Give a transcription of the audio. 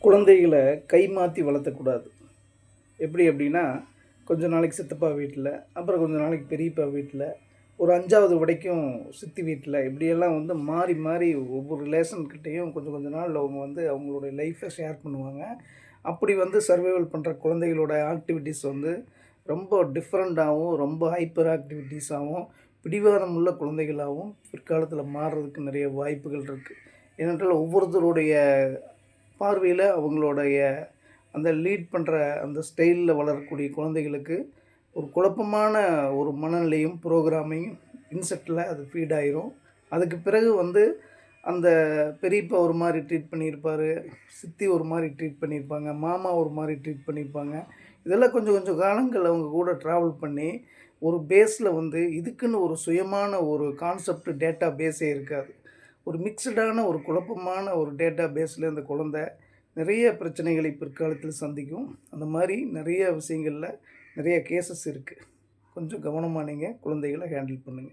குழந்தைகளை கை மாற்றி வளர்த்தக்கூடாது. எப்படி அப்படின்னா, கொஞ்ச நாளைக்கு சித்தப்பா வீட்டில், அப்புறம் கொஞ்ச நாளைக்கு பெரியப்பா வீட்டில், ஒரு 5வது வரைக்கும் சித்தி வீட்டில், இப்படியெல்லாம் வந்து மாறி மாறி ஒவ்வொரு ரிலேஷன்கிட்டேயும் கொஞ்சம் கொஞ்ச நாள் அவங்க வந்து அவங்களுடைய லைஃப்பை ஷேர் பண்ணுவாங்க. அப்படி வந்து சர்வைவல் பண்ணுற குழந்தைகளோட ஆக்டிவிட்டீஸ் வந்து ரொம்ப டிஃப்ரெண்ட்டாகவும், ரொம்ப ஹைப்பர் ஆக்டிவிட்டீஸாகவும், பிடிவாதம் உள்ள குழந்தைகளாகவும் பிற்காலத்தில் மாறுறதுக்கு நிறைய வாய்ப்புகள் இருக்குது. ஏனென்றால் ஒவ்வொருத்தருடைய பார்வையில அவங்களுடைய அந்த லீட் பண்ணுற அந்த ஸ்டைல்ல வளரக்கூடிய குழந்தைகளுக்கு ஒரு குழப்பமான ஒரு மனநிலையும், புரோகிராமிங் இன்செப்ட்ல அது ஃபீட் ஆயிரும். அதுக்கு பிறகு வந்து அந்த பெரியப்பா ஒரு மாரி ட்ரீட் பண்ணியிருப்பாரு, சித்தி ஒரு மாரி ட்ரீட் பண்ணியிருப்பாங்க, மாமா ஒரு மாரி ட்ரீட் பண்ணியிருப்பாங்க. இதெல்லாம் கொஞ்சம் கொஞ்சம் காலங்கள் அவங்க கூட ட்ராவல் பண்ணி, ஒரு பேஸில வந்து இதுக்குன்னு ஒரு சுயமான ஒரு கான்செப்ட் டேட்டா பேஸே இருக்காது. ஒரு மிக்ஸ்டான ஒரு குழப்பமான ஒரு டேட்டா பேஸில அந்த குழந்தை நிறைய பிரச்சனைகளை பிற்காலத்தில் சந்திக்கும். அந்த மாரி நிறைய விஷயங்கள்ல நிறைய கேஸஸ் இருக்கு. கொஞ்சம் கவனமா நீங்க குழந்தைகள ஹேண்டில் பண்ணுங்க.